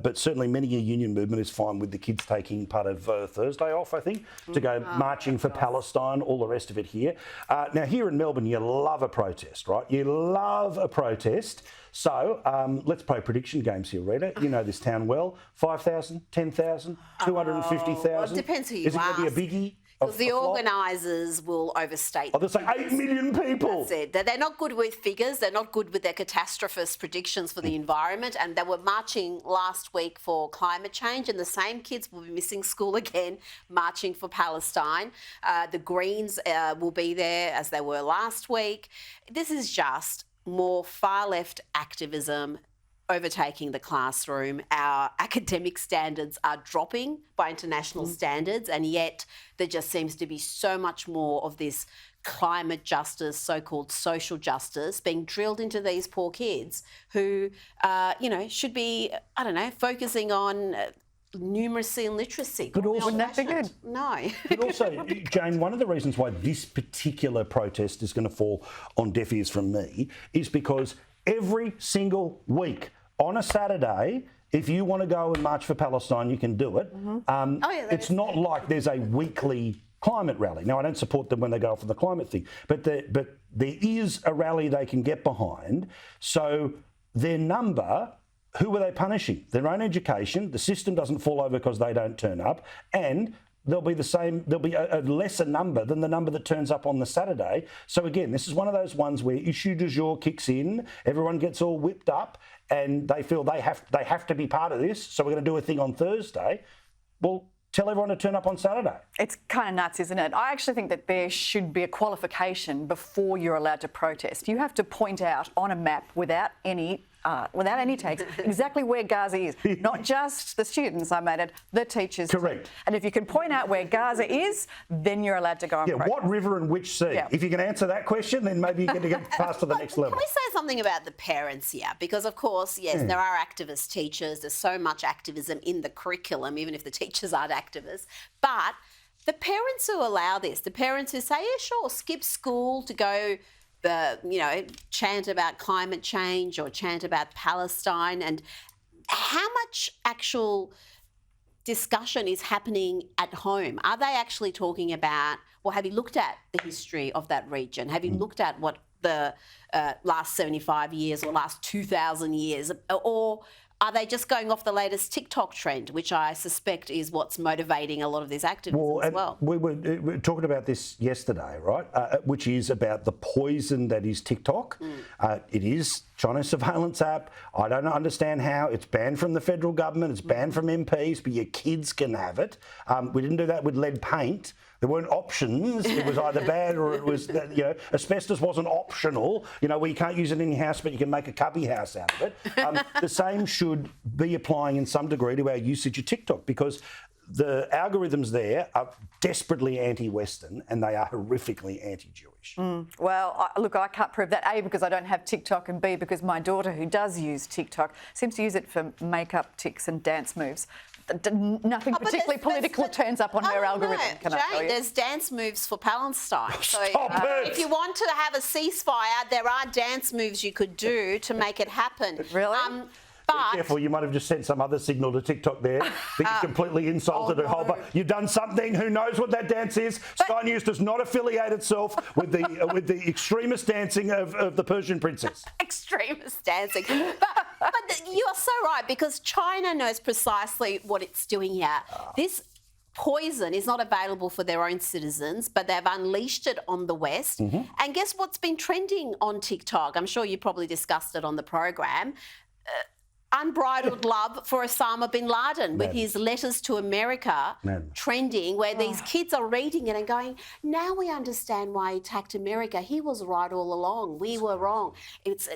But certainly many a union movement is fine with the kids taking part of Thursday off, I think, to go marching for Palestine, all the rest of it here. Now, here in Melbourne, you love a protest, right? You love a protest. So let's play prediction games here, Rita. You know this town well. 5,000, 10,000, 250,000? Well, it depends who you Is it ask. going to be a biggie? Because the organisers will overstate. Oh, there's like 8 million people. That's it. They're not good with figures. They're not good with their catastrophist predictions for the environment. And they were marching last week for climate change, and the same kids will be missing school again, marching for Palestine. The Greens will be there as they were last week. This is just more far-left activism overtaking the classroom. Our academic standards are dropping by international standards, and yet there just seems to be so much more of this climate justice, so-called social justice, being drilled into these poor kids who, should be, focusing on numeracy and literacy. But also, wouldn't that be good? No. But also, Jane, one of the reasons why this particular protest is going to fall on deaf ears from me is because every single week on a Saturday, if you want to go and march for Palestine, you can do it. It's not like there's a weekly climate rally. Now, I don't support them when they go off on the climate thing, but there is a rally they can get behind. So their number, who are they punishing? Their own education. The system doesn't fall over because they don't turn up, and there'll be a lesser number than the number that turns up on the Saturday. So again, this is one of those ones where issue du jour kicks in, everyone gets all whipped up, and they feel they have to be part of this. So we're going to do a thing on Thursday. Well, tell everyone to turn up on Saturday. It's kind of nuts, isn't it? I actually think that there should be a qualification before you're allowed to protest. You have to point out on a map without any takes exactly where Gaza is. Not just the students, I made it, the teachers. Correct. Too. And if you can point out where Gaza is, then you're allowed to go and protest. What river and which sea? Yeah. If you can answer that question, then maybe you get to get past to the next level. Can we say something about the parents here? Because, of course, yes, there are activist teachers. There's so much activism in the curriculum, even if the teachers aren't activists. But the parents who allow this, the parents who say, yeah, sure, skip school to go chant about climate change or chant about Palestine, and how much actual discussion is happening at home? Are they actually talking about, well, have you looked at the history of that region? Have you looked at what the last 75 years or last 2,000 years, or are they just going off the latest TikTok trend, which I suspect is what's motivating a lot of this activism as well? We were talking about this yesterday, right? Which is about the poison that is TikTok. It is China's surveillance app. I don't understand how. It's banned from the federal government. It's banned from MPs, but your kids can have it. We didn't do that with lead paint. There weren't options. It was either bad or it was, asbestos wasn't optional, where you can't use it in your house, but you can make a cubby house out of it. The same should be applying in some degree to our usage of TikTok, because the algorithms there are desperately anti-Western and they are horrifically anti-Jewish. Well, look, I can't prove that, A, because I don't have TikTok, and B, because my daughter, who does use TikTok, seems to use it for makeup tics and dance moves. Nothing particularly political turns up on her algorithm, can I tell you? There's dance moves for Palestine. So it. if you want to have a ceasefire, there are dance moves you could do to make it happen. Really? Be careful, you might have just sent some other signal to TikTok there that you completely insulted a whole bunch. You've done something. Who knows what that dance is? Sky News does not affiliate itself with the extremist dancing of the Persian princess. Extremist dancing. But you are so right, because China knows precisely what it's doing here. This poison is not available for their own citizens, but they've unleashed it on the West. And guess what's been trending on TikTok? I'm sure you probably discussed it on the program. Unbridled love for Osama bin Laden, with his letters to America trending, where these kids are reading it and going, now we understand why he attacked America. He was right all along. We were wrong. It's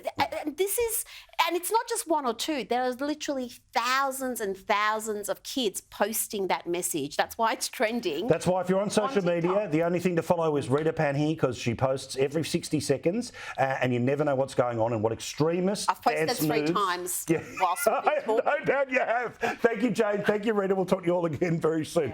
not just one or two. There are literally thousands and thousands of kids posting that message. That's why it's trending. That's why if you're on social media, the only thing to follow is Rita Panahi, because she posts every 60 seconds and you never know what's going on and what extremists I've posted dance that 3 moves. times whilst we've been talking. No doubt you have. Thank you, Jane. Thank you, Rita. We'll talk to you all again very soon.